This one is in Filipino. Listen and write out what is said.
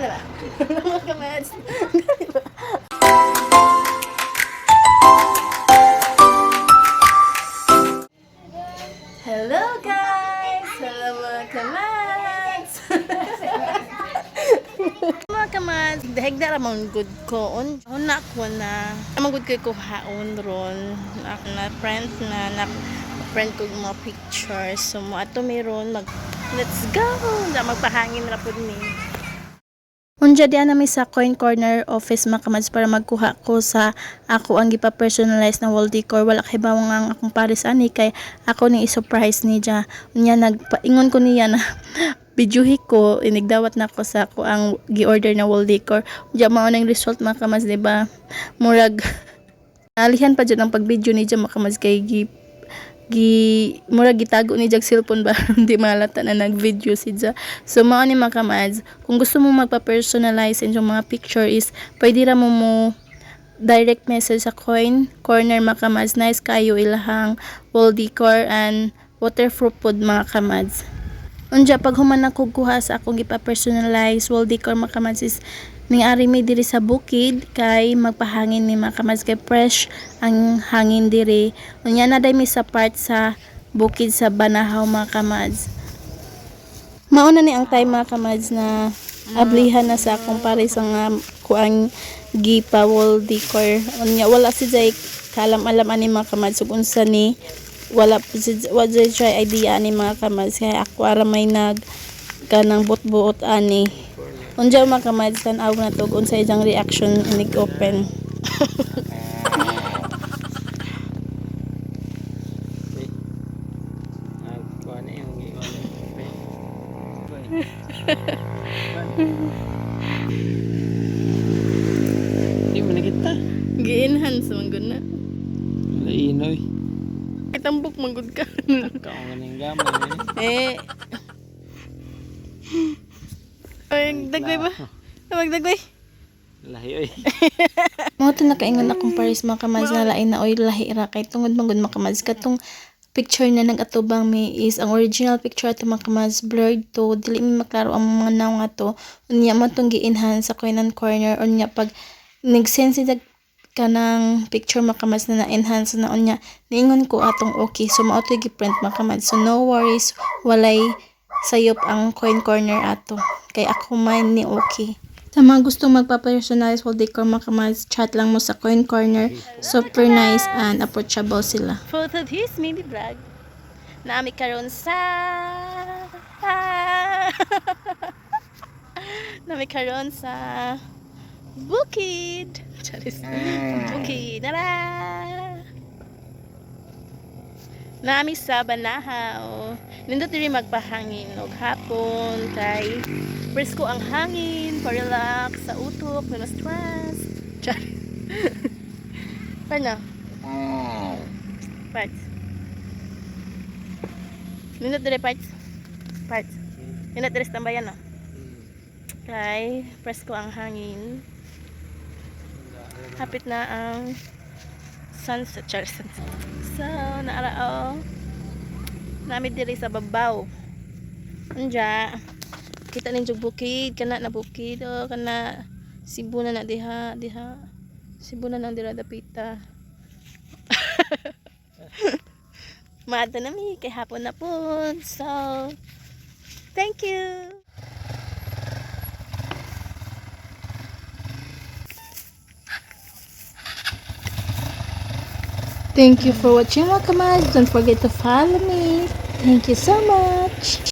Ano ba? Mga kamads. Hello guys! Hello mga kamads! Mga kamads, dahil na ramang good ko. Una ko na, ramang good ko haon ron. Ako na friend friend ko mga pictures. So, mo ato meron let's go! Na magpahangin ra pud ni. Unja diyan na sa coin corner office mga kamads para magkuha ko sa ako ang gipa-personalize na wall decor. Wala kay bawang ang akong pares ani kay ako ni i-surprise ni ja. Unya nagpaingon ko niya na videohi ko inigdawat na ko sa ako ang gi-order na wall decor. Unya mao nang result mga kamads, di ba? Murag alihan pa jud ang pag-video ni ja mga kamads kay mura gitago ni jag cellphone ba hindi malata na nag-video si ja. So mao ni mga kamads, kung gusto mo magpa-personalize yung mga picture is pwede ra mo direct message sa coin corner mga kamads. Nice kayo ilahang wall decor and waterproof pod mga kamads. Unja pag human na kuha sa akong gipa-personalize wall decor mga kamads is ning ari mi diri sa bukid kay magpahangin ni mga kamads kay fresh ang hangin diri. Unya na day mi sa part sa bukid sa Banahaw mga kamads. Mauna ni ang time mga kamads na ablihan na sa akong pares nga kuang gipa wall decor. Unya wala si jay kalam-alam ani mga kamads ug unsa ni wala try idea ani mga kamads kay ako ara may nag kanang buot-buot ani. Unja mga kamads tan-aw na to unsa iyang reaction inig open. Di mo na kita. Gi-enhance man gud na. Lainoy. Itambok man gud ka. Kaong ganing gamay. Magdagway ba? Magdagway. Lahi oy. Mga ito nakaingon akong pares mga kamads na lain na oy lahi ra kay tungod man gud mga kamads katong picture na nagatubang mi is ang original picture ato mga kamads blurred to dili mi maklaro ang mga naw nga to. Unya man tong gi-enhance sa coin corner unya pag nag-sensitive kanang picture mga kamads na na-enhance na unya niingon ko atong okay so mao to gi-print mga kamads so no worries walay sayop ang coin corner ato kay ako man ni okay. Sa mga gustong magpa-personalize wall decor mga kamads, chat lang mo sa coin corner. Super nice and approachable sila. For this mini vlog, naami karon sa naami karon sa bukid. Charis. Bukid. Nara! Naami sa Banahaw. Nindot diri magpahangin og hapon kay presko ang hangin, pa-relax sa utok, na stress. Charis. Paano? Parts. Nindot diri parts. Parts. Nindot diri tambayan no. Kay presko ang hangin. Hapit na ang sunset. So, naarao namin diri sa babaw. Anja, kita ninyo bukid, kana na bukid, o kana Cebu na diha. Cebu na nang dira dapita. Maadto na mi, kay hapon na po. So, thank you! Thank you for watching mga kamads. Don't forget to follow me. Thank you so much.